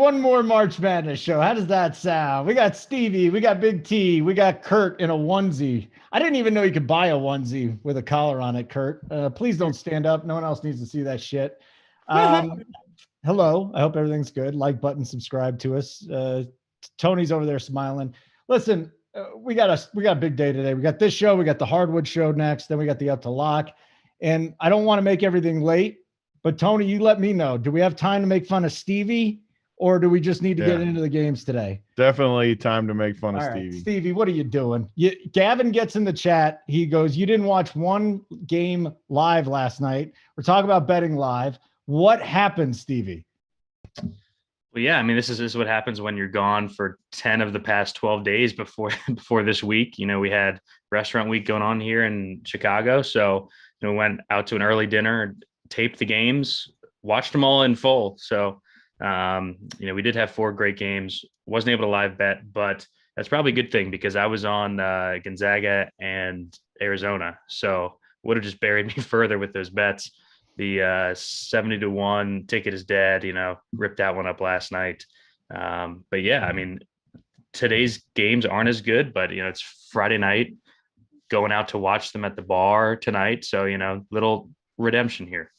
one more March Madness show. How does that sound? We got Stevie, we got Big T, we got Kurt in a onesie. I didn't even know you could buy a onesie with a collar on it, Kurt. Please don't stand up. No one else needs to see that shit. Hello. I hope everything's good. Like button, subscribe to us. Tony's over there smiling. Listen, we got a big day today. We got this show. We got the hardwood show next. Then we got the up to lock. And I don't want to make everything late, but Tony, you let me know. Do we have time to make fun of Stevie, or do we just need to get into the games today? Definitely time to make fun of Stevie. Right, Stevie, what are you doing? Gavin gets in the chat. He goes, you didn't watch one game live last night. We're talking about betting live. What happened, Stevie? Well, yeah, I mean, this is what happens when you're gone for 10 of the past 12 days before this week. You know, we had restaurant week going on here in Chicago. So, we went out to an early dinner, taped the games, watched them all in full. So, we did have 4 great games. Wasn't able to live bet, but that's probably a good thing because I was on Gonzaga and Arizona. So would have just buried me further with those bets. The 70-1 ticket is dead, ripped that one up last night. But yeah, I mean, today's games aren't as good, but it's Friday night, going out to watch them at the bar tonight. So, little redemption here.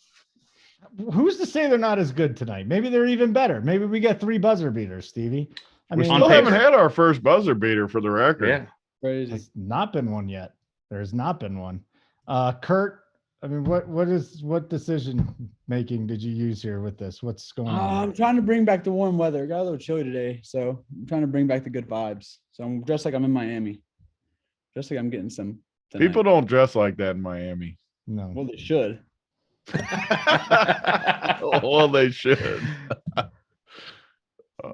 Who's to say they're not as good tonight? Maybe they're even better. Maybe we get 3 buzzer beaters, Stevie. We still haven't had our first buzzer beater for the record. Yeah. Crazy. There's not been one yet. There's not been one. Kurt, I mean, what decision making did you use here with this? What's going on? I'm trying to bring back the warm weather. It got a little chilly today, so I'm trying to bring back the good vibes. So I'm dressed like I'm in Miami. Just like I'm getting some tonight. People don't dress like that in Miami. No. Well, they should. Well, they should.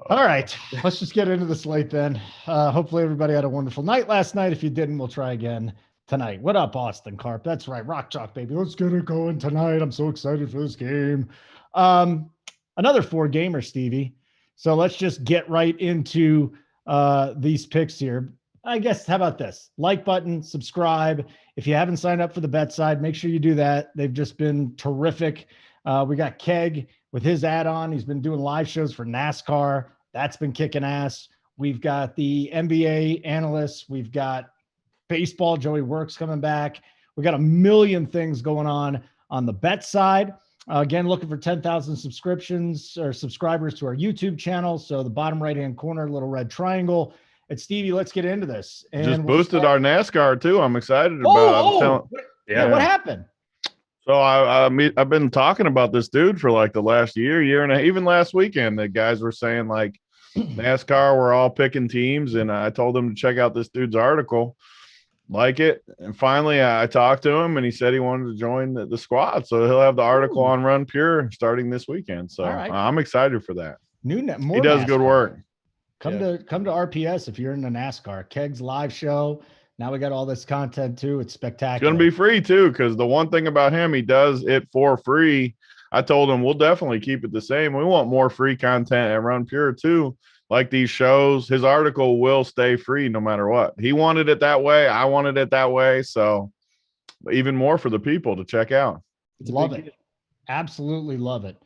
All right, let's just get into the slate then. Hopefully everybody had a wonderful night last night. If you didn't, we'll try again tonight. What up, Austin Carp? That's right, Rock Chalk, baby. Let's get it going tonight. I'm so excited for this game. Another 4-gamer, Stevie. So let's just get right into these picks here. I guess, how about this? Like button, subscribe. If you haven't signed up for the bet side, make sure you do that. They've just been terrific. We got Keg with his add-on. He's been doing live shows for NASCAR. That's been kicking ass. We've got the NBA analysts. We've got baseball. Joey Works coming back. We got a million things going on the bet side. Again, looking for 10,000 subscriptions or subscribers to our YouTube channel. So the bottom right-hand corner, little red triangle. And Stevie, let's get into this. And just boosted our NASCAR too. I'm excited about. What happened? So I've been talking about this dude for like the last year and even last weekend. The guys were saying like NASCAR, we're all picking teams, and I told them to check out this dude's article, like it. And finally, I talked to him, and he said he wanted to join the squad. So he'll have the article on Run Pure starting this weekend. So I'm excited for that. He does good work. Come to RPS if you're in the NASCAR. Keg's live show. Now we got all this content too. It's spectacular. It's going to be free too, because the one thing about him, he does it for free. I told him we'll definitely keep it the same. We want more free content at Run Pure too, like these shows. His article will stay free no matter what. He wanted it that way. I wanted it that way. So even more for the people to check out. Love it. Absolutely love it.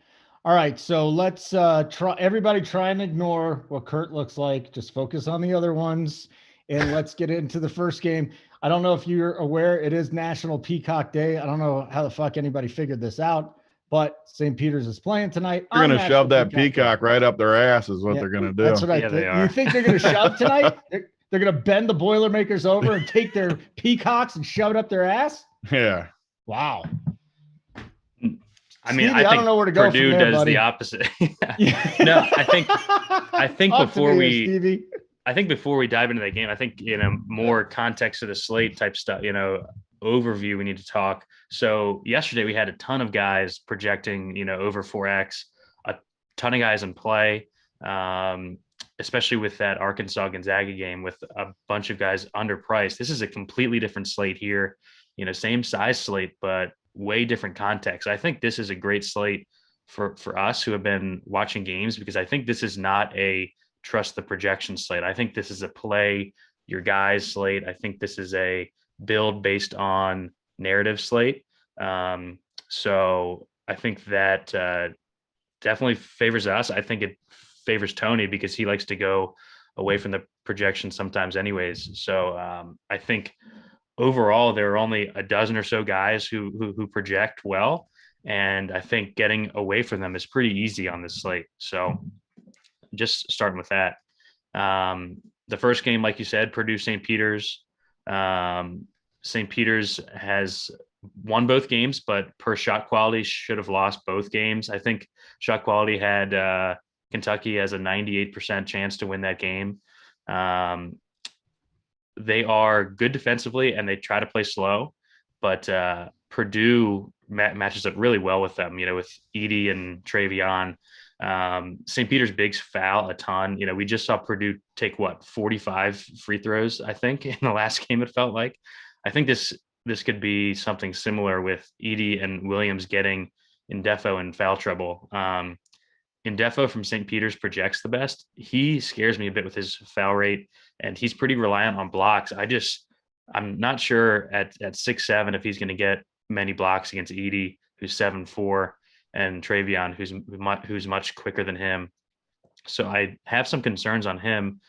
All right, so let's everybody try and ignore what Kurt looks like. Just focus on the other ones, and let's get into the first game. I don't know if you're aware, it is National Peacock Day. I don't know how the fuck anybody figured this out, but St. Peter's is playing tonight. They're going to shove that peacock right up their ass is what they're going to do. That's what I think. You think they're going to shove tonight? They're going to bend the Boilermakers over and take their peacocks and shove it up their ass? Yeah. Wow. I mean, Stevie, I don't know where to go. Purdue from there, does buddy. the opposite. No, I think before we dive into that game, I think more context to the slate type stuff. Overview we need to talk. So yesterday we had a ton of guys projecting over 4x, a ton of guys in play, especially with that Arkansas Gonzaga game with a bunch of guys underpriced. This is a completely different slate here. Same size slate, but way different context. I think this is a great slate for us who have been watching games, because I think this is not a trust the projection slate. I think this is a play your guys slate. I think this is a build based on narrative slate. So I think that definitely favors us. I think it favors Tony because he likes to go away from the projection sometimes anyways. So I think overall there are only a dozen or so guys who project well. And I think getting away from them is pretty easy on this slate. So just starting with that. The first game, like you said, Purdue St. Peter's. St. Peter's has won both games, but per shot quality should have lost both games. I think shot quality had Kentucky has a 98% chance to win that game. They are good defensively and they try to play slow, but Purdue matches up really well with them, with Edie and Travion. St. Peter's bigs foul a ton. We just saw Purdue take 45 free throws, I think, in the last game. It felt like. I think this could be something similar with Edie and Williams getting Indefo in foul trouble. Indefo from St. Peter's projects the best. He scares me a bit with his foul rate, and he's pretty reliant on blocks. I'm not sure at 6'7" if he's going to get many blocks against Edie, who's 7'4", and Travion, who's much quicker than him. So I have some concerns on him.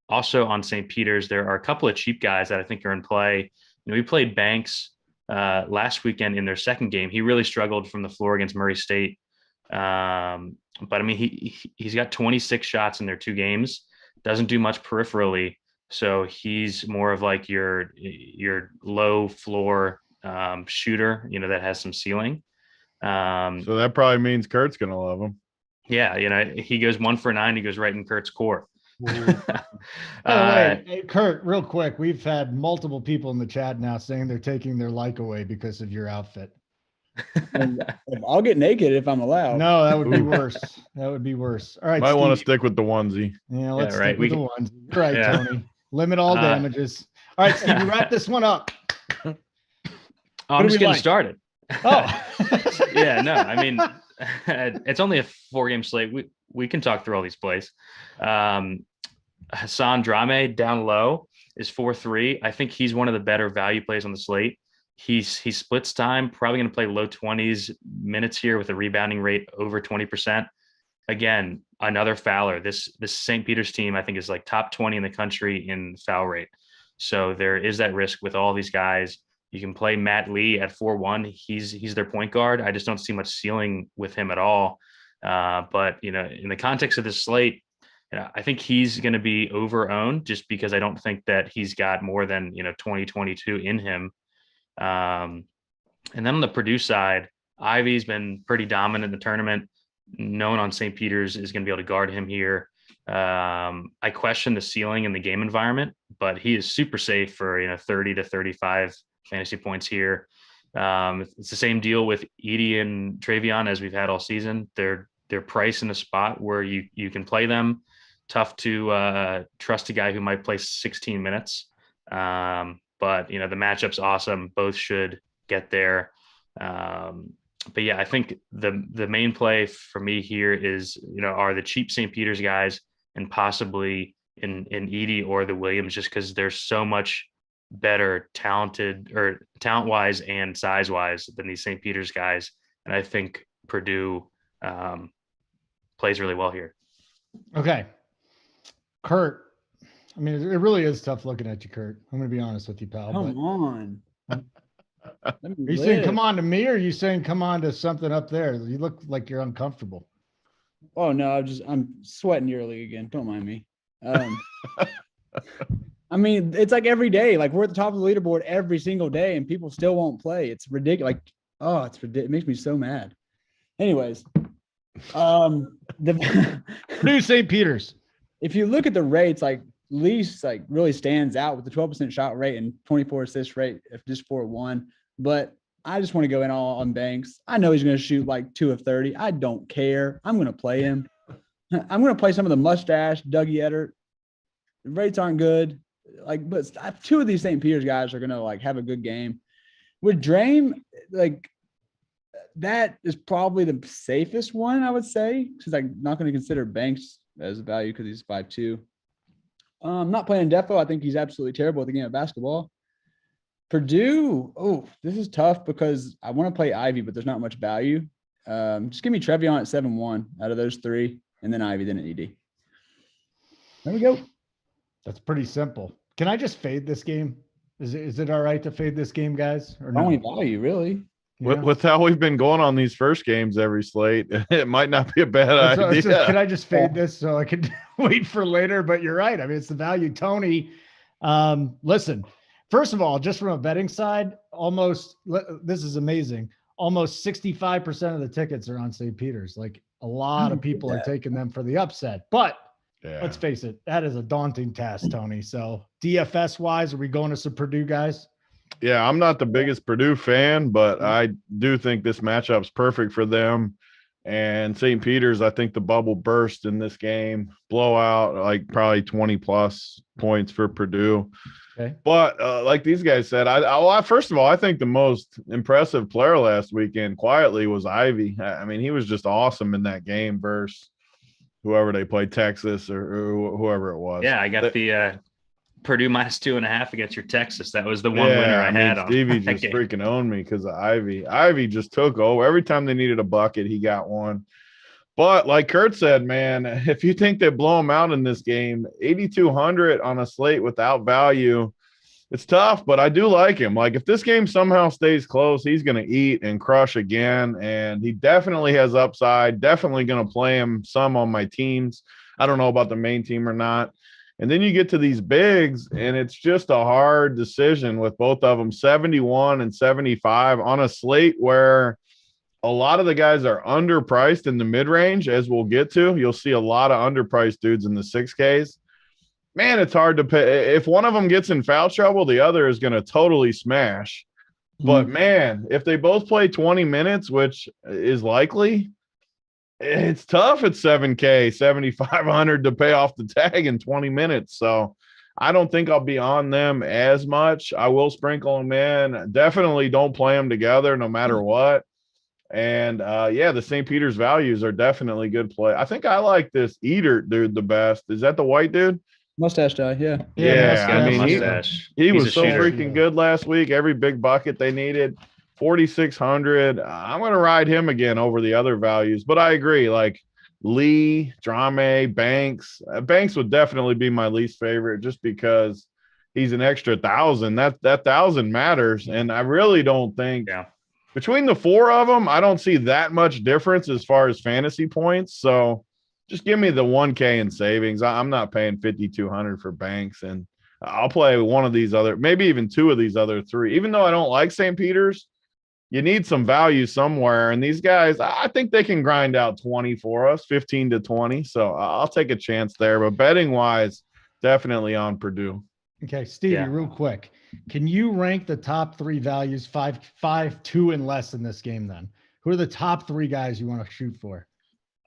Also on St. Peter's, there are a couple of cheap guys that I think are in play. We played Banks last weekend in their second game. He really struggled from the floor against Murray State. But I mean, he's got 26 shots in their 2 games, doesn't do much peripherally. So he's more of like your low floor shooter, that has some ceiling. So that probably means Kurt's going to love him. Yeah. He goes 1 for 9. He goes right in Kurt's court. By the way, hey, Kurt, real quick, we've had multiple people in the chat now saying they're taking their like away because of your outfit. I'll get naked if I'm allowed. No, that would be worse. That would be worse. All right, might want to Steve. stick with the onesie. Yeah, let's right. stick with the onesie. Right, yeah. Tony. Limit all damages. All right, Steve, wrap this one up. I'm just getting started. Oh, yeah, no, I mean, it's only a 4-game slate. We can talk through all these plays. Hassan Drame down low is 4-3. I think he's one of the better value plays on the slate. He splits time, probably going to play low 20s minutes here with a rebounding rate over 20%. Again, another fouler. This St. Peter's team, I think, is like top 20 in the country in foul rate. So there is that risk with all these guys. You can play Matt Lee at 4-1. He's their point guard. I just don't see much ceiling with him at all. But in the context of this slate, I think he's going to be over-owned just because I don't think that he's got more than 2022 in him. And then on the Purdue side, Ivy's been pretty dominant in the tournament. No one on St. Peter's is going to be able to guard him here. I question the ceiling in the game environment, but he is super safe for 30 to 35 fantasy points here. It's the same deal with Edie and Travion as we've had all season. They're priced in a spot where you can play them. Tough to trust a guy who might play 16 minutes. But the matchup's awesome. Both should get there. But yeah, I think the main play for me here is, are the cheap St. Peter's guys and possibly in Edie or the Williams, just because they're so much better talent-wise and size-wise than these St. Peter's guys. And I think Purdue plays really well here. Okay. Kurt, I mean, it really is tough looking at you, Kurt. I'm going to be honest with you, pal. Come on. Are you saying come on to me, or are you saying come on to something up there? You look like you're uncomfortable. Oh, no, I'm sweating your league again. Don't mind me. I mean, it's like every day. Like, we're at the top of the leaderboard every single day, and people still won't play. It's ridiculous. Like, oh, it's ridiculous. It makes me so mad. Anyways, Purdue St. Peter's. If you look at the rates, like Least really stands out with the 12% shot rate and 24 assist rate, if just 4-1. But I just want to go in all on Banks. I know he's going to shoot like 2 of 30. I don't care. I'm going to play him. I'm going to play some of the mustache, Dougie Eddard. The rates aren't good. But 2 of these St. Peter's guys are going to have a good game. With Drame, that is probably the safest one, I would say, because I'm not going to consider Banks as a value because he's 5'2". I'm not playing Defo. I think he's absolutely terrible at the game of basketball. Purdue, this is tough because I want to play Ivy, but there's not much value. Just give me Trevion at 7-1 out of those 3. and then Ivy, then an ED. There we go. That's pretty simple. Can I just fade this game? Is it all right to fade this game, guys? Or no? Only value, really. Yeah. With how we've been going on these first games every slate, it might not be a bad idea. Can I just fade this so I can wait for later? But you're right. I mean, it's the value. Tony, listen, first of all, just from a betting side, this is amazing. Almost 65% of the tickets are on St. Peter's. Like a lot of people are taking them for the upset. But let's face it, that is a daunting task, Tony. So DFS wise, are we going to some Purdue guys? Yeah, I'm not the biggest Purdue fan, but I do think this matchup's perfect for them. And St. Peter's, I think the bubble burst in this game. Blowout, like probably 20 plus points for Purdue. Okay. But like these guys said, first of all, I think the most impressive player last weekend quietly was Ivy. I mean, he was just awesome in that game versus whoever they played, Texas or whoever it was. Yeah, I got the Purdue -2.5 against your Texas. That was the one winner I had on. Stevie just freaking owned me because of Ivy. Ivy just took over. Every time they needed a bucket, he got one. But like Kurt said, man, if you think they blow him out in this game, 8,200 on a slate without value, it's tough, but I do like him. Like if this game somehow stays close, he's going to eat and crush again, and he definitely has upside. Definitely going to play him some on my teams. I don't know about the main team or not. And then you get to these bigs, and it's just a hard decision with both of them, 71 and 75 on a slate where a lot of the guys are underpriced in the mid-range, as we'll get to. You'll see a lot of underpriced dudes in the 6Ks. Man, it's hard to pay. If one of them gets in foul trouble, the other is going to totally smash. But, man, if they both play 20 minutes, which is likely, it's tough at 7K, 7,500 to pay off the tag in 20 minutes. So I don't think I'll be on them as much. I will sprinkle them in. Definitely don't play them together no matter what. And, the St. Peter's values are definitely good play. I think I like this Eater dude the best. Is that the white dude? Mustache guy, yeah. Yeah, I mean, he was so shooter. freaking good last week. Every big bucket they needed. 4,600. I'm going to ride him again over the other values, but I agree. Like Lee, Drame, Banks. Banks would definitely be my least favorite just because he's an extra 1,000. That 1,000 matters, and I really don't think between the four of them, I don't see that much difference as far as fantasy points. So just give me the 1K in savings. I'm not paying 5,200 for Banks, and I'll play one of these other, maybe even two of these other three. Even though I don't like St. Peter's, you need some value somewhere. And these guys, I think they can grind out 20 for us, 15 to 20. So I'll take a chance there. But betting wise, definitely on Purdue. Okay, Stevie, real quick. Can you rank the top three values, 5, 2 and less in this game then? Who are the top three guys you want to shoot for?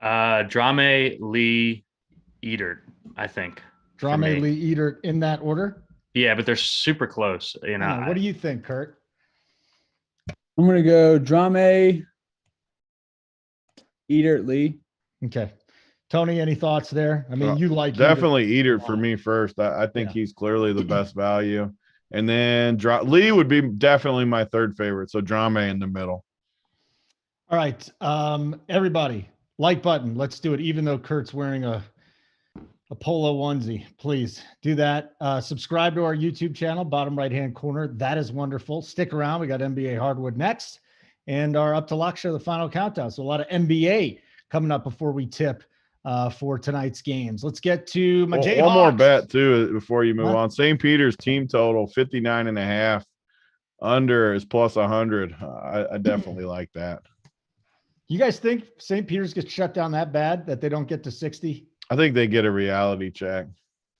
Drame, Lee, Eater, I think. Drame, Lee, Eater in that order? Yeah, but they're super close. You know. What do you think, Kurt? I'm going to go Drame, Eater, Lee. Okay. Tony, any thoughts there? I mean, you like definitely Eater for me first. I think he's clearly the best value. And then Lee would be definitely my third favorite. So Drame in the middle. All right. Everybody, like button. Let's do it. Even though Kurt's wearing a polo onesie, please do that. Subscribe to our YouTube channel, bottom right-hand corner. That is wonderful. Stick around. We got NBA Hardwood next and our Up to Lock show, the final countdown. So a lot of NBA coming up before we tip for tonight's games. Let's get to my Jayhawks. One more bet too before you move on. St. Peter's team total 59.5. Under is plus 100. I definitely like that. You guys think St. Peter's gets shut down that bad that they don't get to 60? I think they get a reality check.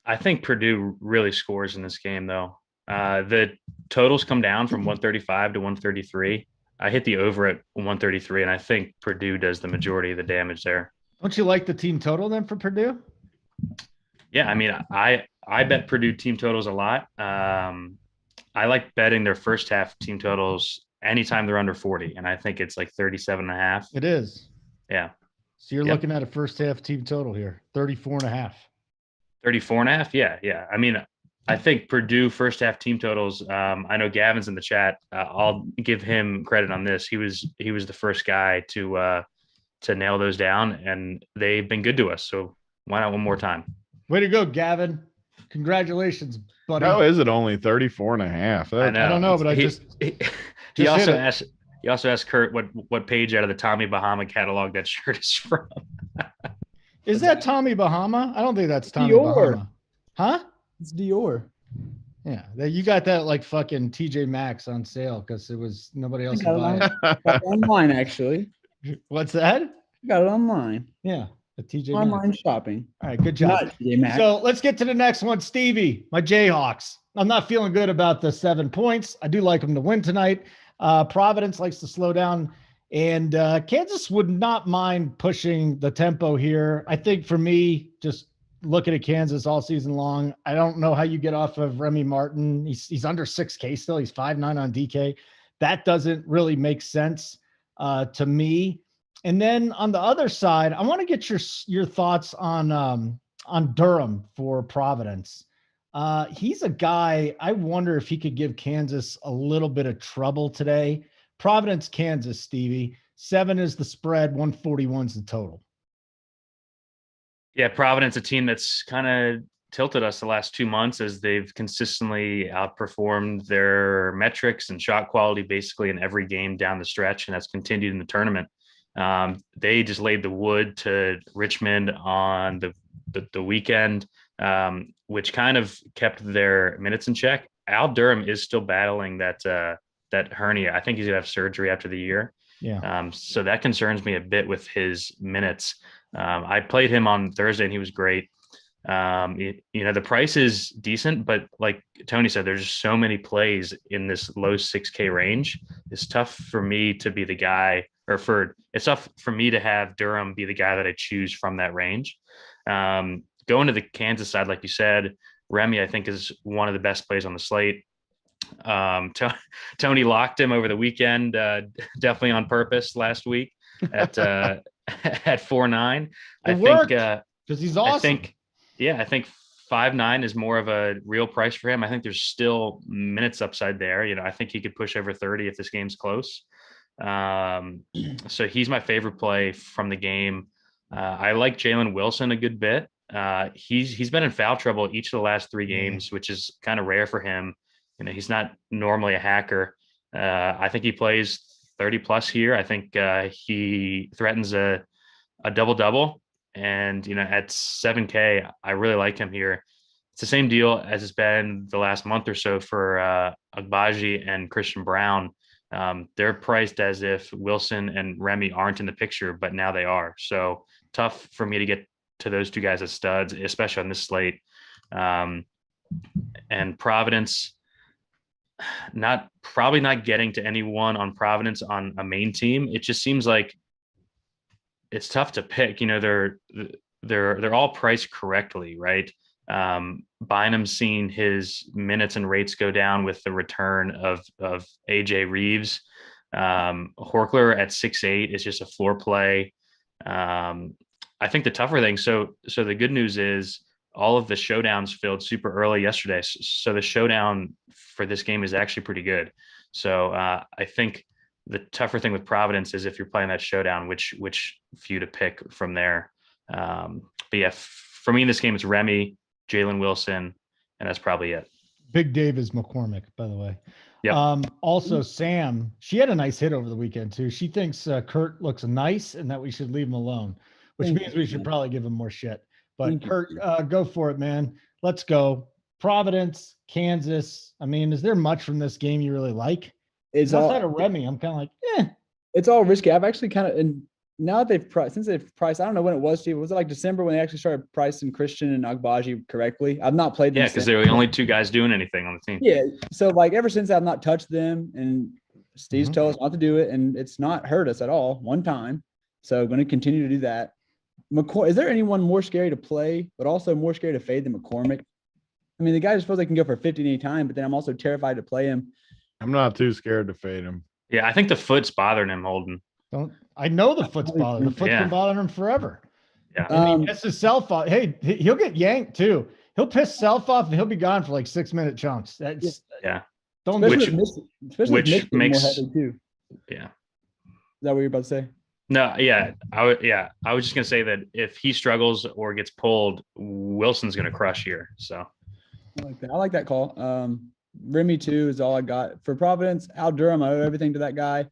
I think Purdue really scores in this game, though. The totals come down from 135 to 133. I hit the over at 133, and I think Purdue does the majority of the damage there. Don't you like the team total then for Purdue? Yeah, I mean, I bet Purdue team totals a lot. I like betting their first half team totals anytime they're under 40, and I think it's like 37.5. It is. Yeah. So you're looking at a first half team total here, 34.5. 34.5? Yeah. I mean, I think Purdue first half team totals. I know Gavin's in the chat. I'll give him credit on this. He was the first guy to to nail those down, and they've been good to us. So why not one more time? Way to go, Gavin. Congratulations, buddy. How is it only 34.5? I know. I don't know, but I he, just he hit also it. asked. He also asked Kurt what page out of the Tommy Bahama catalog that shirt is from. Is that Tommy Bahama? I don't think that's Tommy Dior. Bahama. Huh? It's Dior. Yeah. You got that like fucking TJ Maxx on sale because it was nobody else got would it buy Got it online, actually. it. What's that? Got it online. Yeah. The TJ Online Maxx. shopping. All right. Good job. Not TJ Maxx. So let's get to the next one. Stevie, my Jayhawks. I'm not feeling good about the 7 points. I do like them to win tonight. Providence likes to slow down, and Kansas would not mind pushing the tempo here. I think for me, just looking at Kansas all season long, I don't know how you get off of Remy Martin. He's under 6K still. He's 5'9" on DK. That doesn't really make sense to me. And then on the other side, I want to get your thoughts on Durham for Providence. He's a guy, I wonder if he could give Kansas a little bit of trouble today. Providence, Kansas, Stevie. 7 is the spread, 141 is the total. Yeah, Providence, a team that's kind of tilted us the last 2 months as they've consistently outperformed their metrics and shot quality basically in every game down the stretch, and that's continued in the tournament. They just laid the wood to Richmond on the weekend, which kind of kept their minutes in check. Al Durham is still battling that hernia. I think he's gonna have surgery after the year. Yeah. So that concerns me a bit with his minutes. I played him on Thursday and he was great. The price is decent, but like Tony said, there's just so many plays in this low 6K range. It's tough for me to be the guy, it's tough for me to have Durham be the guy that I choose from that range. Going to the Kansas side, like you said, Remy, I think, is one of the best plays on the slate. Tony locked him over the weekend, definitely on purpose last week at 4.9. I think because he's awesome. I think 5.9 is more of a real price for him. I think there's still minutes upside there. I think he could push over 30 if this game's close. So he's my favorite play from the game. I like Jalen Wilson a good bit. He's been in foul trouble each of the last 3 games, which is kind of rare for him. He's not normally a hacker. I think he plays 30 plus here. I think he threatens a double-double. And, at 7K, I really like him here. It's the same deal as it's been the last month or so for Agbaji and Christian Brown. They're priced as if Wilson and Remy aren't in the picture, but now they are. So tough for me to get to those 2 guys as studs, especially on this slate. And Providence, probably not getting to anyone on Providence on a main team. It just seems like it's tough to pick. They're all priced correctly, right? Bynum's seen his minutes and rates go down with the return of AJ Reeves. Horkler at 6'8" is just a floor play. I think the tougher thing. So the good news is all of the showdowns filled super early yesterday. So the showdown for this game is actually pretty good. So I think the tougher thing with Providence is if you're playing that showdown, which few to pick from there. But yeah, for me in this game, it's Remy, Jalen Wilson, and that's probably it. Big Dave is McCormick, by the way. Yeah. Also, Sam, she had a nice hit over the weekend too. She thinks Kurt looks nice and that we should leave him alone, which means we should probably give him more shit. But Kurt, go for it, man. Let's go. Providence, Kansas. I mean, is there much from this game you really like? It's outside of Remy. I'm kind of like, It's all risky. I've actually kind of, and now that they've priced, I don't know when it was, Steve. Was it like December when they actually started pricing Christian and Agbaji correctly? I've not played them. Yeah, because they're the only 2 guys doing anything on the team. Yeah. So ever since I've not touched them, and Steve's told us not to do it, and it's not hurt us at all one time. So I'm going to continue to do that. Is there anyone more scary to play, but also more scary to fade than McCormick? I mean, the guy suppose they can go for 50 any time, but then I'm also terrified to play him. I'm not too scared to fade him. Yeah, I think the foot's bothering him, Holden. I know the foot's bothering. The foot's been bothering him forever. Yeah. And he pisses self off. Hey, he'll get yanked too. He'll piss self off and he'll be gone for like 6-minute chunks. That's Which makes more heavy too. Yeah. Is that what you're about to say? No, yeah, I was just gonna say that if he struggles or gets pulled, Wilson's gonna crush here. So I like that. I like that call. Remy too is all I got for Providence. Al Durham, I owe everything to that guy.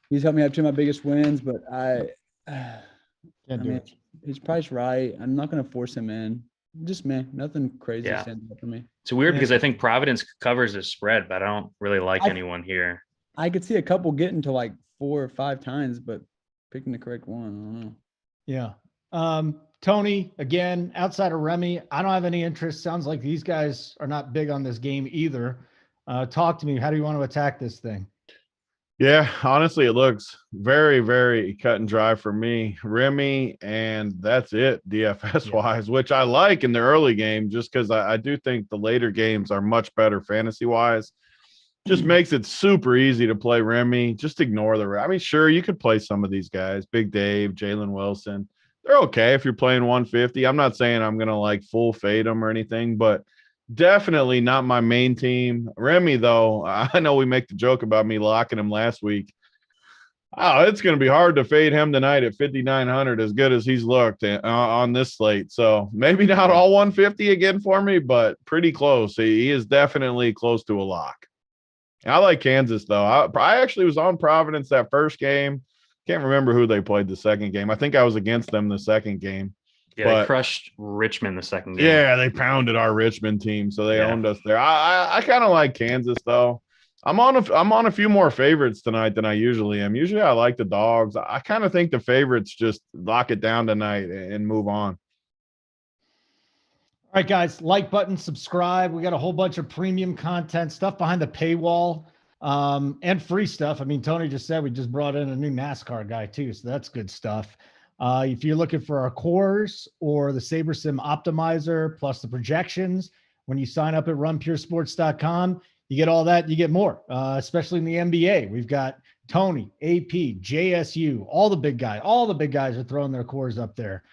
He's helped me have two of my biggest wins, but I Can't do mean, it. his price right. I'm not going to force him in. Just man, nothing crazy yeah, stands out for me. it's weird Yeah. because I think Providence covers the spread, but I don't really like I anyone here. I could see a couple getting to like 4 or 5 times, but picking the correct one, I don't know. Yeah. Tony, again, outside of Remy, I don't have any interest. Sounds like these guys are not big on this game either. Talk to me. How do you want to attack this thing? Yeah, honestly, it looks very, very cut and dry for me. Remy, and that's it, DFS wise, which I like in the early game, just because I do think the later games are much better fantasy wise. Just makes it super easy to play Remy. Just ignore I mean, sure, you could play some of these guys, Big Dave, Jalen Wilson. They're okay if you're playing 150. I'm not saying I'm gonna like full fade them or anything, but definitely not my main team. Remy, though, I know we make the joke about me locking him last week. Oh, it's going to be hard to fade him tonight at 5,900, as good as he's looked on this slate. So maybe not all 150 again for me, but pretty close. He is definitely close to a lock. I like Kansas, though. I actually was on Providence that first game. Can't remember who they played the second game. I think I was against them the second game. Yeah, But they crushed Richmond the second game. yeah, they pounded our Richmond team, so they Yeah. owned us there. I kind of like Kansas though. I'm on a few more favorites tonight than I usually am. Usually I like the dogs. I kind of think the favorites just lock it down tonight and move on. All right, guys, like button, subscribe. We got a whole bunch of premium content, stuff behind the paywall, and free stuff. I mean, Tony just said we just brought in a new NASCAR guy too, so that's good stuff. If you're looking for our cores or the SaberSim optimizer plus the projections, when you sign up at runpuresports.com, you get all that. You get more, especially in the NBA. We've got Tony, AP, JSU, all the big guys. All the big guys are throwing their cores up there.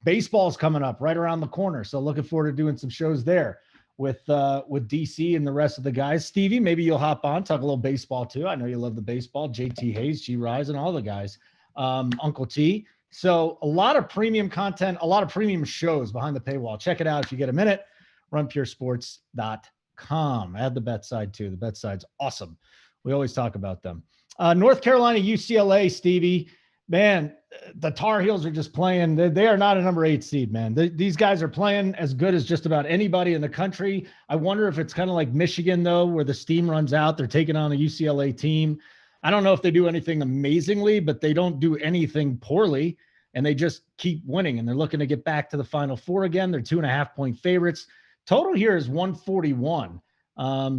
Baseball's coming up right around the corner, so looking forward to doing some shows there with DC and the rest of the guys. Stevie, maybe you'll hop on, talk a little baseball too. I know you love the baseball. JT Hayes, G Rise, and all the guys. Uncle T. So a lot of premium content, a lot of premium shows behind the paywall. Check it out if you get a minute. runpuresports.com. Add the bet side too. The bet side's awesome. We always talk about them. North Carolina, UCLA, Stevie. Man, the Tar Heels are just playing. They are not a number 8 seed, man. These guys are playing as good as just about anybody in the country. I wonder if it's kind of like Michigan, though, where the steam runs out. They're taking on a UCLA team. I don't know if they do anything amazingly, but they don't do anything poorly, and they just keep winning, and they're looking to get back to the Final Four again. They're 2.5-point favorites. Total here is 141.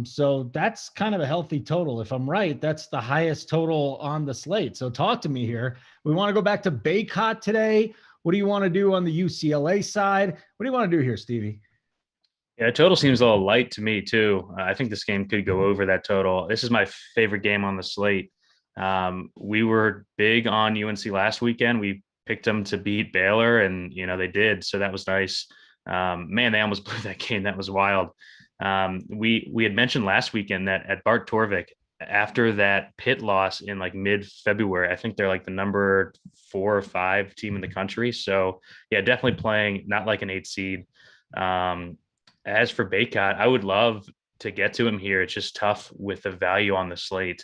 So that's kind of a healthy total. If I'm right, that's the highest total on the slate. So talk to me here. We want to go back to Baycott today. What do you want to do on the UCLA side? What do you want to do here, Stevie? Yeah, total seems a little light to me too. I think this game could go over that total. This is my favorite game on the slate. We were big on UNC last weekend. We picked them to beat Baylor, and they did. So that was nice. Man, they almost blew that game. That was wild. We had mentioned last weekend that at Bart Torvik, after that Pitt loss in like mid-February, I think they're like the number 4 or 5 team in the country. So yeah, definitely playing not like an 8 seed. As for Baycott, I would love to get to him here. It's just tough with the value on the slate.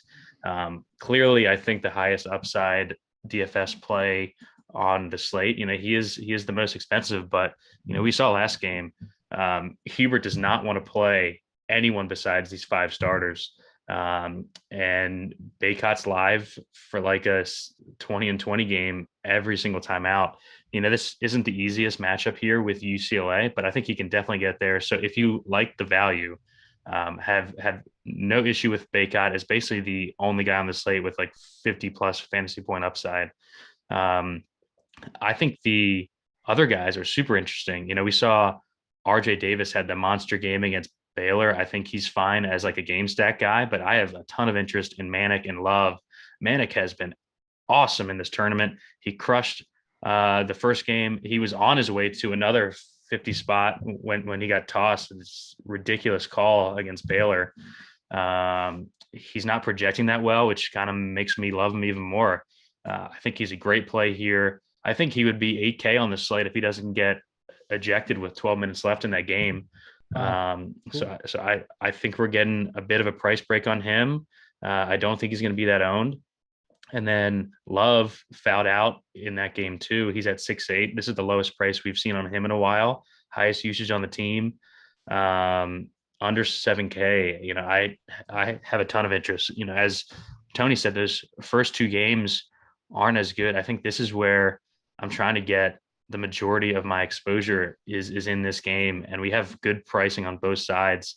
Clearly, I think the highest upside DFS play on the slate. He is the most expensive, but we saw last game. Hubert does not want to play anyone besides these 5 starters. And Baycott's live for like a 20-20 game every single time out. This isn't the easiest matchup here with UCLA, but I think he can definitely get there. So if you like the value, have no issue with Baycott as basically the only guy on the slate with like 50 plus fantasy point upside. I think the other guys are super interesting. We saw RJ Davis had the monster game against Baylor. I think he's fine as like a game stack guy, but I have a ton of interest in Manic and Love. Manic has been awesome in this tournament. He crushed the first game. He was on his way to another 50 spot when he got tossed. This ridiculous call against Baylor. He's not projecting that well, which kind of makes me love him even more. I think he's a great play here. I think he would be 8K on the slate if he doesn't get ejected with 12 minutes left in that game. Wow. Cool. So I think we're getting a bit of a price break on him. I don't think he's going to be that owned. And then Love fouled out in that game too. He's at 6.8. This is the lowest price we've seen on him in a while. Highest usage on the team. Under 7K. You know, I have a ton of interest. You know, as Tony said, those first two games aren't as good. I think this is where I'm trying to get the majority of my exposure is in this game, and we have good pricing on both sides.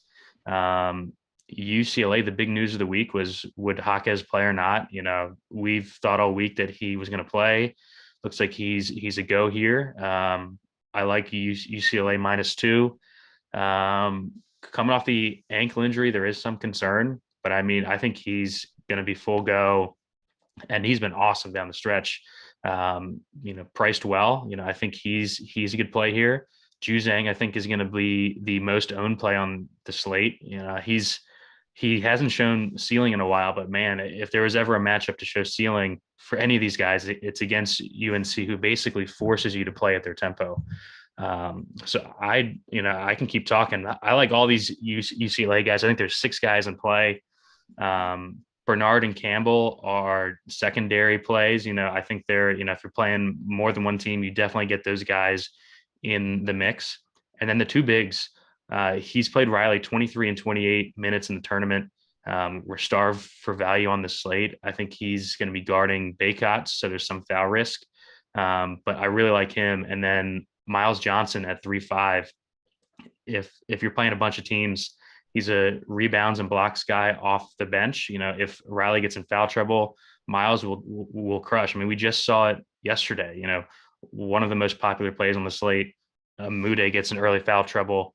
UCLA, the big news of the week was, would Jaquez play or not? You know, we've thought all week that he was going to play. Looks like he's a go here. I like UCLA -2. Coming off the ankle injury, there is some concern, but I mean, I think he's going to be full go, and he's been awesome down the stretch. You know, priced well. You know, I think he's a good play here. Juzang, I think, is going to be the most owned play on the slate. You know, he hasn't shown ceiling in a while, but man, if there was ever a matchup to show ceiling for any of these guys, it's against UNC, who basically forces you to play at their tempo. So I can keep talking. I like all these UCLA guys. I think there's 6 guys in play. Bernard and Campbell are secondary plays. You know, I think they're, you know, if you're playing more than one team, you definitely get those guys in the mix. And then the two bigs, he's played Riley 23 and 28 minutes in the tournament. We're starved for value on the slate. I think he's going to be guarding Baycott, so there's some foul risk. But I really like him. And then Miles Johnson at 3.5. If you're playing a bunch of teams, he's a rebounds and blocks guy off the bench. You know, if Riley gets in foul trouble, Miles will crush. I mean, we just saw it yesterday. You know, one of the most popular plays on the slate, Mude gets in early foul trouble.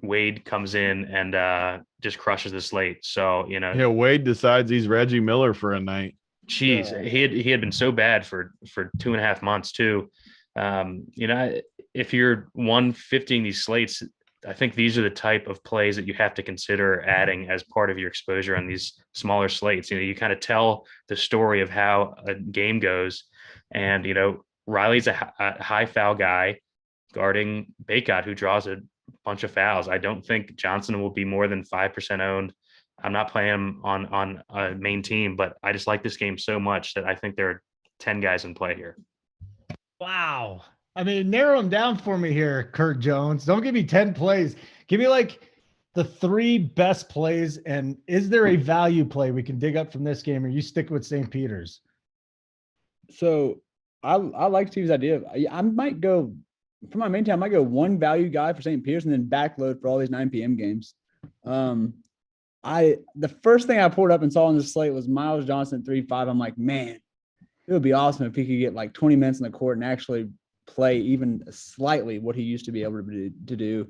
Wade comes in and just crushes the slate. So, you know, yeah, Wade decides he's Reggie Miller for a night. Jeez, he had been so bad for 2.5 months too. You know, if you're 150 in these slates, I think these are the type of plays that you have to consider adding as part of your exposure on these smaller slates. You know, you kind of tell the story of how a game goes. And, you know, Riley's a high foul guy guarding Baycott, who draws a bunch of fouls. I don't think Johnson will be more than 5% owned. I'm not playing him on a main team, but I just like this game so much that I think there are 10 guys in play here. Wow. I mean, narrow them down for me here, Kurt Jones. Don't give me 10 plays. Give me like the 3 best plays. And is there a value play we can dig up from this game, or you stick with St. Peter's? So I like Steve's idea. I might go for my main team. I might go one value guy for St. Peter's and then backload for all these 9 p.m. games. The first thing I pulled up and saw on the slate was Miles Johnson at 3.5. I'm like, man, it would be awesome if he could get like 20 minutes in the court and actually play even slightly what he used to be able to do.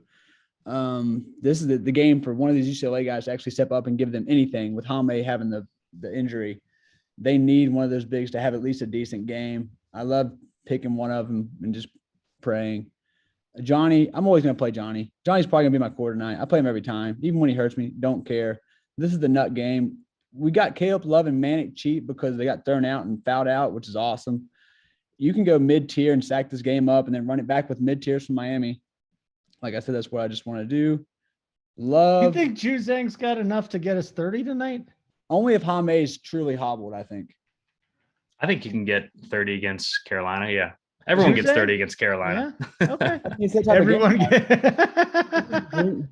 This is the game for one of these UCLA guys to actually step up and give them anything. With Jaime having the injury, they need one of those bigs to have at least a decent game. I love picking one of them and just praying. Johnny, I'm always going to play Johnny. Johnny's probably going to be my core tonight. I play him every time, even when he hurts me. Don't care. This is the nut game. We got Caleb Love and Manic cheap because they got thrown out and fouled out, which is awesome. You can go mid-tier and stack this game up and then run it back with mid-tiers from Miami. Like I said, that's what I just want to do. Love. You think Juzang's got enough to get us 30 tonight? Only if Jaime is truly hobbled, I think. I think you can get 30 against Carolina. Yeah. Everyone gets 30 against Carolina. Yeah. Okay. Everyone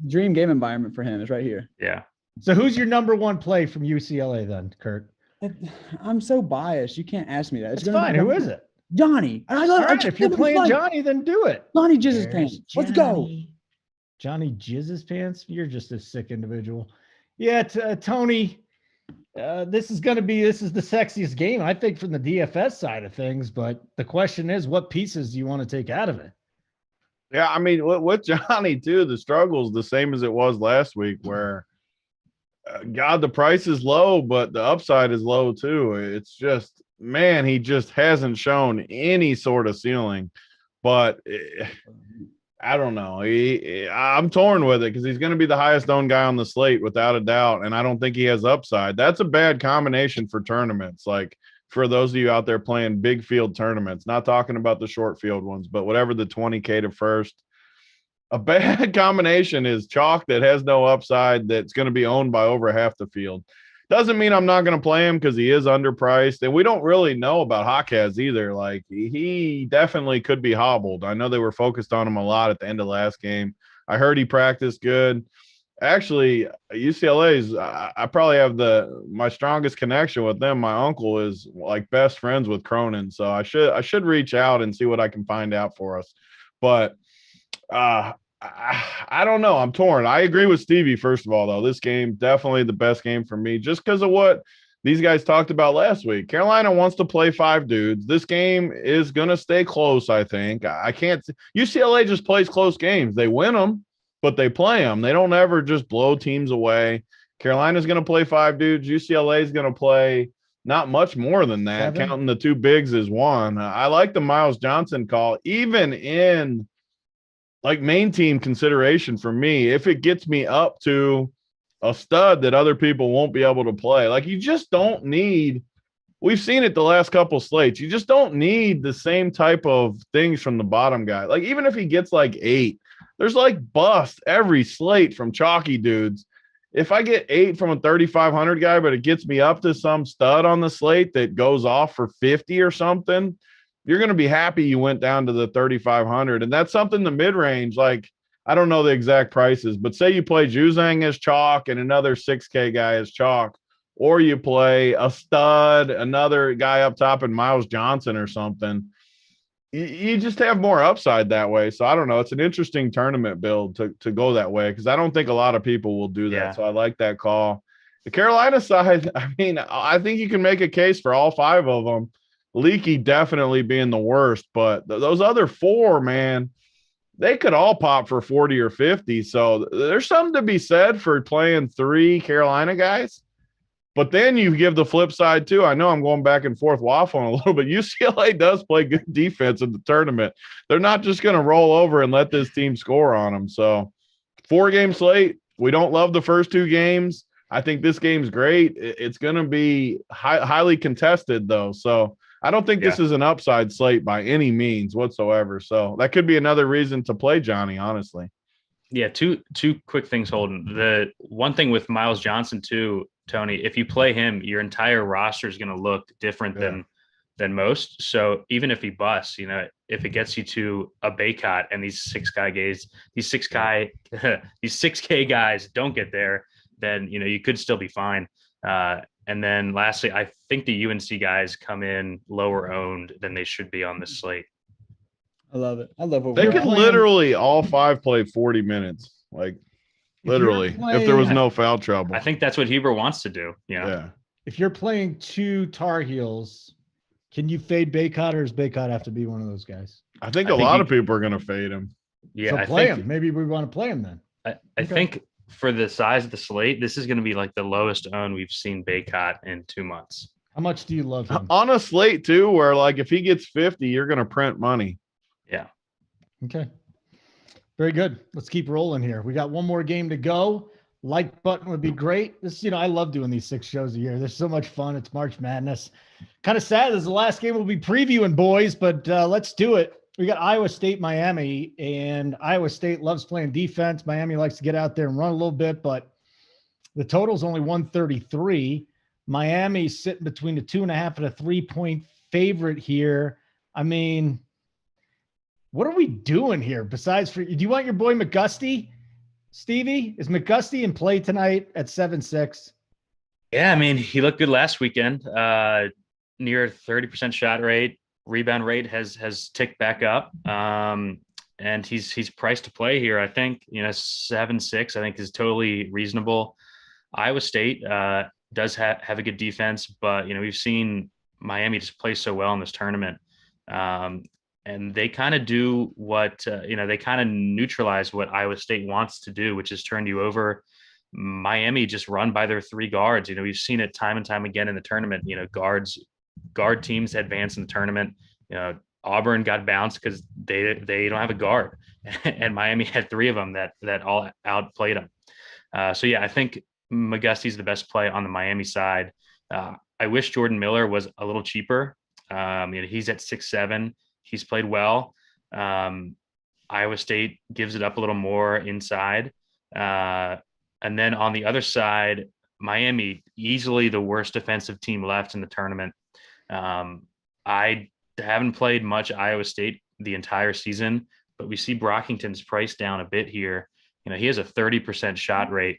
dream game environment for him is right here. Yeah. So who's your number 1 play from UCLA then, Kurt? I'm so biased. You can't ask me that. It's fine. Who is it? Johnny. I love right, if you're playing Johnny, then do it. Johnny Jizz's pants. Let's go. Johnny Jizz's pants. You're just a sick individual. Yeah, Tony. This is the sexiest game, I think, from the DFS side of things. But the question is, what pieces do you want to take out of it? Yeah, I mean, with Johnny too, the struggle is the same as it was last week, where God, the price is low, but the upside is low too. It's just, man, he just hasn't shown any sort of ceiling. But I don't know. I'm torn with it because he's going to be the highest owned guy on the slate without a doubt, and I don't think he has upside. That's a bad combination for tournaments. Like, for those of you out there playing big field tournaments, not talking about the short field ones, but whatever the 20K to first, a bad combination is chalk that has no upside that's going to be owned by over half the field. Doesn't mean I'm not going to play him because he is underpriced. And we don't really know about Hawkes either. Like, he definitely could be hobbled. I know they were focused on him a lot at the end of last game. I heard he practiced good. Actually, UCLA's, I probably have my strongest connection with them. My uncle is like best friends with Cronin. So I should reach out and see what I can find out for us. But I don't know. I'm torn. I agree with Stevie, first of all, though. This game, definitely the best game for me, just because of what these guys talked about last week. Carolina wants to play 5 dudes. This game is going to stay close, I think. I can't – UCLA just plays close games. They win them, but they play them. They don't ever just blow teams away. Carolina's going to play 5 dudes. UCLA is going to play not much more than that, 7. counting the 2 bigs as 1. I like the Miles Johnson call, even in – like main team consideration for me, if it gets me up to a stud that other people won't be able to play. Like, you just don't need, we've seen it the last couple slates, you just don't need the same type of things from the bottom guy. Like, even if he gets like 8, there's like bust every slate from chalky dudes. If I get 8 from a 3,500 guy, but it gets me up to some stud on the slate that goes off for 50 or something, you're going to be happy you went down to the 3,500. And that's something the mid-range, like, I don't know the exact prices, but say you play Juzang as chalk and another 6K guy as chalk, or you play a stud, another guy up top, and Miles Johnson or something. You just have more upside that way. So I don't know. It's an interesting tournament build to go that way, because I don't think a lot of people will do that. Yeah. So I like that call. The Carolina side, I mean, I think you can make a case for all 5 of them. Leaky definitely being the worst, but those other 4, man, they could all pop for 40 or 50. So there's something to be said for playing 3 Carolina guys. But then you give the flip side too. I know I'm going back and forth waffling a little bit. UCLA does play good defense in the tournament. They're not just going to roll over and let this team score on them. So 4-game slate. We don't love the first 2 games. I think this game's great. It's going to be highly contested though. So I don't think this is an upside slate by any means whatsoever. So that could be another reason to play Johnny, honestly. Yeah, two quick things, Holden. The one thing with Miles Johnson too, Tony, if you play him, your entire roster is going to look different than most. So even if he busts, you know, if it gets you to a Baycott and these 6K guys don't get there, then, you know, you could still be fine. And then lastly, I think the UNC guys come in lower owned than they should be on this slate. I love it. I love what They we're could playing. literally all 5 play 40 minutes. Like, literally, if there was no foul trouble. I think that's what Huber wants to do. Yeah. If you're playing 2 Tar Heels, can you fade Baycott, or does Baycott have to be one of those guys? I think a lot of people are going to fade him. Yeah, So I play think him. Maybe we want to play him then. I think for the size of the slate, this is going to be like the lowest own we've seen Baycott in 2 months. How much do you love him? On a slate too, where like if he gets 50, you're going to print money. Yeah. Okay. Very good. Let's keep rolling here. We got one more game to go. Like button would be great. This, you know, I love doing these 6 shows a year. They're so much fun. It's March Madness. Kind of sad. This is the last game we'll be previewing, boys, but let's do it. We got Iowa State, Miami, and Iowa State loves playing defense. Miami likes to get out there and run a little bit, but the total's only 133. Miami's sitting between a 2.5 and a 3-point favorite here. I mean, what are we doing here? Besides, do you want your boy McGusty, Stevie? Is McGusty in play tonight at 7-6? Yeah, I mean, he looked good last weekend. Near 30% shot rate. Rebound rate has ticked back up. And he's priced to play here. I think, you know, 7-6, I think is totally reasonable. Iowa State does have a good defense, but, you know, we've seen Miami just play so well in this tournament. And they kind of do what, you know, they kind of neutralize what Iowa State wants to do, which is turn you over. Miami just run by their 3 guards. You know, we've seen it time and time again in the tournament. You know, guard teams advance in the tournament. You know, Auburn got bounced because they don't have a guard, and Miami had 3 of them that all outplayed them. So yeah, I think McGusty's the best play on the Miami side. I wish Jordan Miller was a little cheaper. He's at 6'7". He's played well. Iowa State gives it up a little more inside. And then on the other side, Miami, easily the worst defensive team left in the tournament. I haven't played much Iowa State the entire season, but we see Brockington's price down a bit here. He has a 30% shot rate.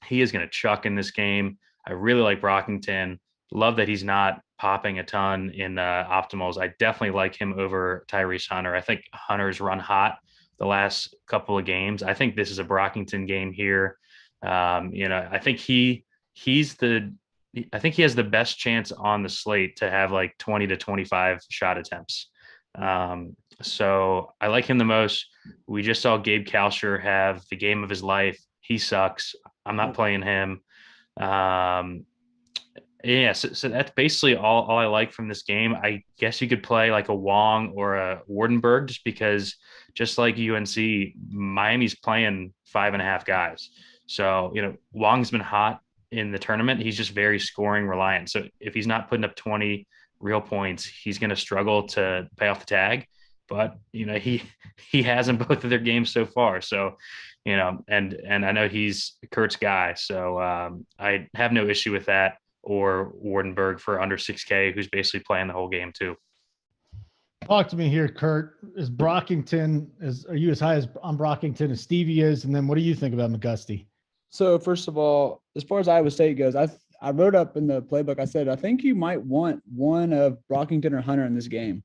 He is going to chuck in this game. I really like Brockington. Love that he's not popping a ton in optimals. I definitely like him over Tyrese Hunter. I think Hunter's run hot the last couple of games. I think this is a Brockington game here. I think he has the best chance on the slate to have like 20 to 25 shot attempts. So I like him the most. We just saw Gabe Kalsher have the game of his life. He sucks. I'm not playing him. So that's basically all I like from this game. I guess you could play like a Wong or a Wardenberg just because, just like UNC, Miami's playing 5.5 guys. So, Wong's been hot in the tournament. He's just very scoring reliant. So if he's not putting up 20 real points, he's going to struggle to pay off the tag. But, he has in both of their games so far. So, and I know he's Kurt's guy. So I have no issue with that. Or Wardenberg for under 6K, who's basically playing the whole game too. Talk to me here, Kurt. Are you as high on Brockington as Stevie is? And then what do you think about McGusty? So first of all, as far as Iowa State goes, I wrote up in the playbook, I said, I think you might want one of Brockington or Hunter in this game.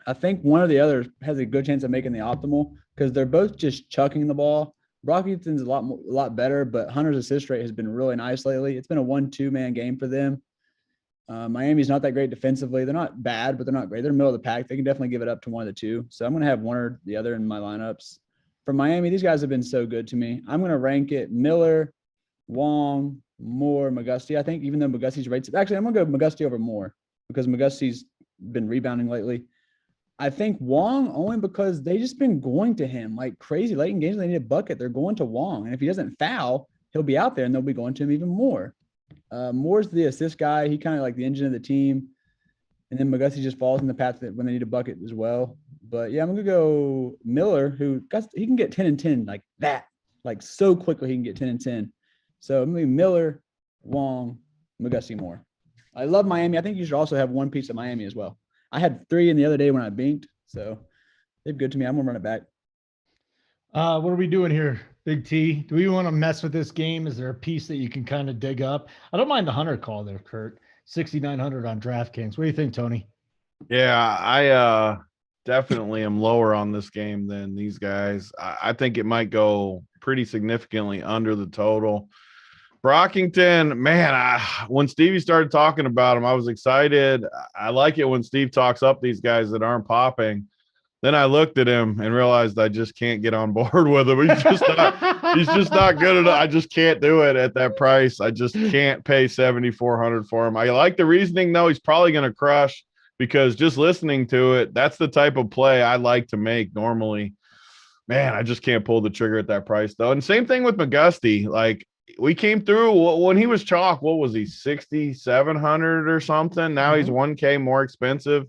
I think one or the other has a good chance of making the optimal because they're both just chucking the ball. Brockington's a lot better, but Hunter's assist rate has been really nice lately. It's been a 1-2 man game for them. Miami's not that great defensively. They're not bad, but they're not great. They're middle of the pack. They can definitely give it up to one of the two. So I'm going to have one or the other in my lineups. For Miami, these guys have been so good to me. I'm going to rank it Miller, Wong, Moore, McGusty. I think even though McGusty's rates – actually, I'm going to go McGusty over Moore because McGusty's been rebounding lately. I think Wong only because they just been going to him like crazy late in games. They need a bucket. They're going to Wong. And if he doesn't foul, he'll be out there and they'll be going to him even more. Moore's the assist guy. He kind of like the engine of the team. And then McGusty just falls in the path that when they need a bucket as well. But yeah, I'm going to go Miller, he can get 10 and 10 like that. Like so quickly he can get 10 and 10. So I'm going to be Miller, Wong, McGusty, Moore. I love Miami. I think you should also have one piece of Miami as well. I had 3 in the other day when I binked, so they're good to me. I'm going to run it back. What are we doing here, Big T? Do we want to mess with this game? Is there a piece that you can kind of dig up? I don't mind the Hunter call there, Kurt. 6,900 on DraftKings. What do you think, Tony? Yeah, I definitely am lower on this game than these guys. I think it might go pretty significantly under the total. Brockington, man, when Stevie started talking about him, I was excited. I like it when Steve talks up these guys that aren't popping. Then I looked at him and realized I just can't get on board with him. He's just not good enough. I just can't do it at that price. I just can't pay 7,400 for him. I like the reasoning, though. He's probably going to crush because just listening to it, that's the type of play I like to make normally. Man, I just can't pull the trigger at that price, though. And same thing with McGusty. Like, we came through when he was chalk. What was he, 6,700 or something? Now he's 1K more expensive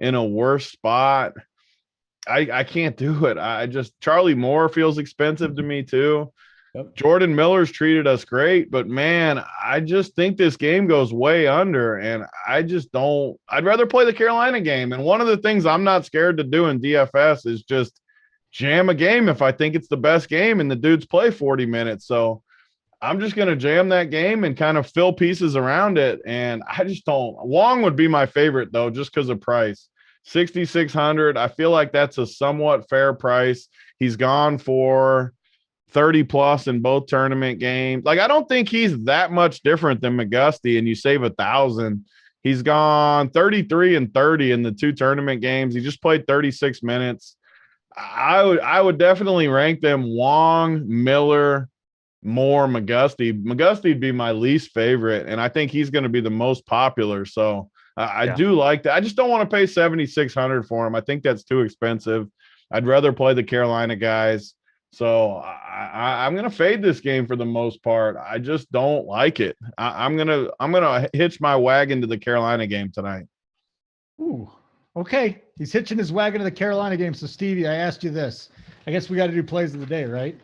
in a worse spot. I can't do it. Charlie Moore feels expensive to me too. Yep. Jordan Miller's treated us great, but man, I just think this game goes way under, and I'd rather play the Carolina game. And one of the things I'm not scared to do in DFS is just jam a game if I think it's the best game and the dudes play 40 minutes. So I'm just going to jam that game and kind of fill pieces around it. And I just don't. Wong would be my favorite, though, just because of price. 6,600. I feel like that's a somewhat fair price. He's gone for 30 plus in both tournament games. Like, I don't think he's that much different than McGusty, and you save 1,000. He's gone 33 and 30 in the 2 tournament games. He just played 36 minutes. I would definitely rank them Wong, Miller, Moore, McGusty. McGusty would be my least favorite, and I think he's going to be the most popular. So I do like that. I just don't want to pay 7,600 for him. I think that's too expensive. I'd rather play the Carolina guys. So I'm gonna fade this game for the most part. I just don't like it. I'm gonna hitch my wagon to the Carolina game tonight. Ooh, okay. He's hitching his wagon to the Carolina game. So Stevie, I asked you this. I guess we got to do plays of the day, right?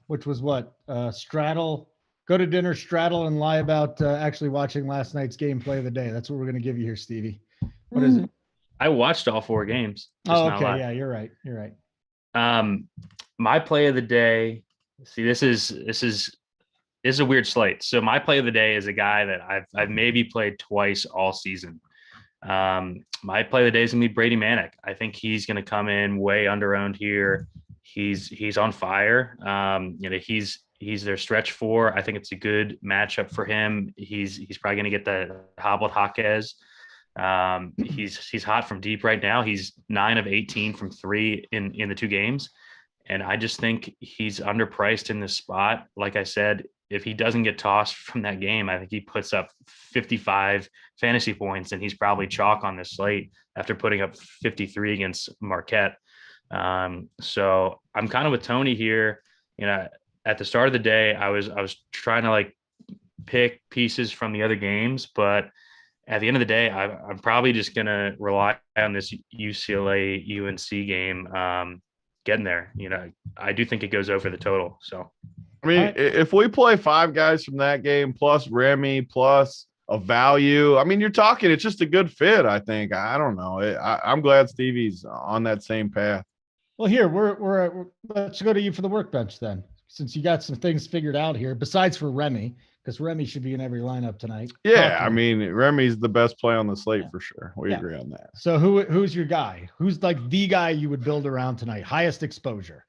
Which was what? Straddle, go to dinner, straddle, and lie about actually watching last night's game play of the day. That's what we're gonna give you here, Stevie. What is it? I watched all 4 games. just Oh, not okay. live. Yeah, you're right. You're right. My play of the day. See, this is a weird slate. So my play of the day is a guy that I've maybe played twice all season. My play of the day is gonna be Brady Manick. I think he's gonna come in way under-owned here. He's on fire. He's their stretch 4. I think it's a good matchup for him. He's probably gonna get the hobbled Jaquez. He's hot from deep right now. He's 9 of 18 from 3 in the 2 games. And I just think he's underpriced in this spot. Like I said, if he doesn't get tossed from that game, I think he puts up 55 fantasy points, and he's probably chalk on this slate after putting up 53 against Marquette. So I'm kind of with Tony here. At the start of the day, I was trying to like pick pieces from the other games, but at the end of the day, I'm probably just going to rely on this UCLA UNC game getting there. I do think it goes over the total. So, I mean, if we play 5 guys from that game plus Remy plus a value, I mean, you're talking, it's just a good fit, I think. I don't know. I'm glad Stevie's on that same path. Well, here we're let's go to you for the workbench then, since you got some things figured out here besides for Remy, because Remy should be in every lineup tonight. Yeah, I mean, Remy's the best play on the slate for sure. We agree on that. So who's your guy? Who's like the guy you would build around tonight? Highest exposure.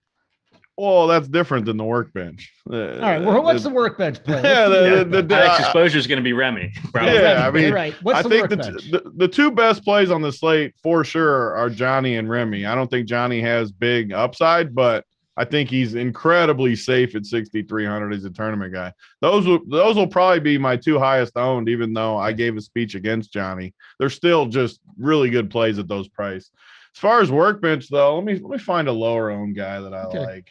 Well, that's different than the workbench. All right. Well, what's the workbench play? The highest exposure is going to be Remy. Probably. Yeah, I mean, right. What's the workbench? the 2 best plays on the slate for sure are Johnny and Remy. I don't think Johnny has big upside, but I think he's incredibly safe at 6,300 as a tournament guy. Those will probably be my 2 highest owned, even though I gave a speech against Johnny. They're still just really good plays at those prices. As far as workbench, though, let me find a lower owned guy that I like.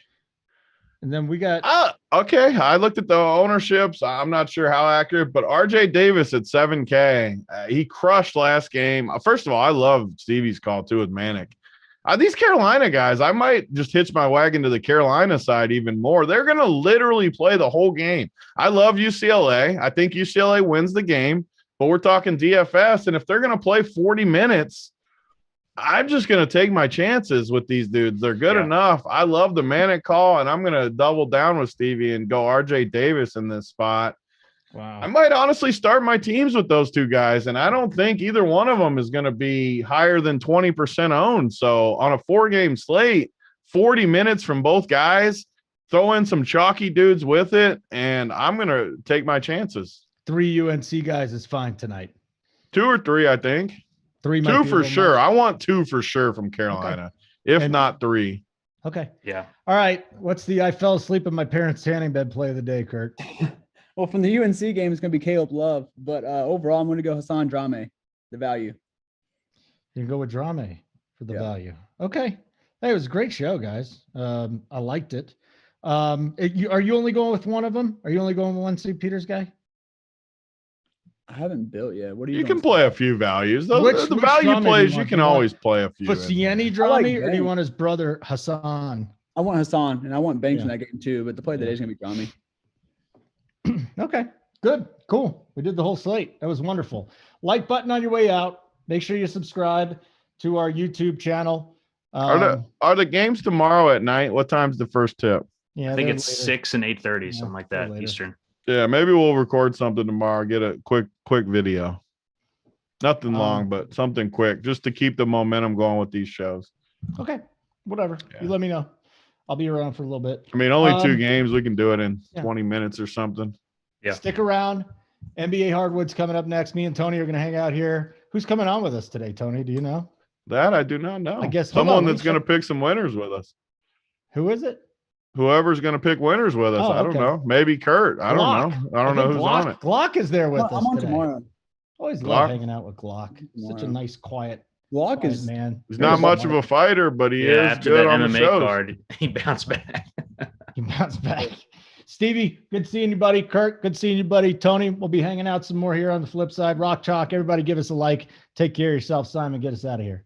And then we got okay. I looked at the ownerships. I'm not sure how accurate, but RJ Davis at 7K. He crushed last game. First of all, I love Stevie's call too with Manick. These Carolina guys, I might just hitch my wagon to the Carolina side even more. They're going to literally play the whole game. I love UCLA. I think UCLA wins the game, but we're talking DFS. And if they're going to play 40 minutes, I'm just going to take my chances with these dudes. They're good enough. I love the Manick call, and I'm going to double down with Stevie and go RJ Davis in this spot. Wow. I might honestly start my teams with those 2 guys, and I don't think either one of them is going to be higher than 20% owned. So on a 4-game slate, 40 minutes from both guys, throw in some chalky dudes with it, and I'm going to take my chances. 3 UNC guys is fine tonight. 2 or 3, I think. 3 2 for sure. I want 2 for sure from Carolina, if not 3. Okay. Yeah. All right. What's the I fell asleep in my parents' tanning bed play of the day, Kurt? Well, from the UNC game, it's going to be Caleb Love. But overall, I'm going to go Hassan Drame, the value. You can go with Drame for the value. Okay. Hey, it was a great show, guys. I liked it. Are you only going with one of them? Are you only going with one St. Peter's guy? I haven't built yet. What do you? You can play a few values. Those the value plays you can always play a few. Fusieni Drame, or do you want his brother Hassan? I want Hassan, and I want Banks in that game too. But the play of the day is going to be Drame. Okay, good, cool. We did the whole slate. That was wonderful. Like button on your way out. Make sure you subscribe to our YouTube channel. Are the games tomorrow at night? What time's the first tip? Yeah, I think it's later. 6 and 8:30, something like that, Eastern. Yeah, maybe we'll record something tomorrow. Get a quick video. Nothing long, but something quick, just to keep the momentum going with these shows. Okay, whatever. Yeah. You let me know. I'll be around for a little bit. I mean, only 2 games. We can do it in 20 minutes or something. Yeah. Stick around. NBA Hardwood's coming up next. Me and Tony are going to hang out here. Who's coming on with us today, Tony? Do you know? That I do not know. I guess someone that's going to pick some winners with us. Who is it? Whoever's going to pick winners with us. I don't know. Maybe Kurt. I don't know. I don't know who's on it. Glock is there with us. I'm on today. tomorrow. Always love hanging out with Glock. Such a nice, quiet Locke Right, is man. He's not much of a fighter, but he is after good that on the MMA shows. card, he bounced back. He bounced back. Stevie, good seeing you, buddy. Kurt, good seeing you, buddy. Tony, we'll be hanging out some more here on the flip side. Rock Chalk, everybody give us a like. Take care of yourself. Simon, get us out of here.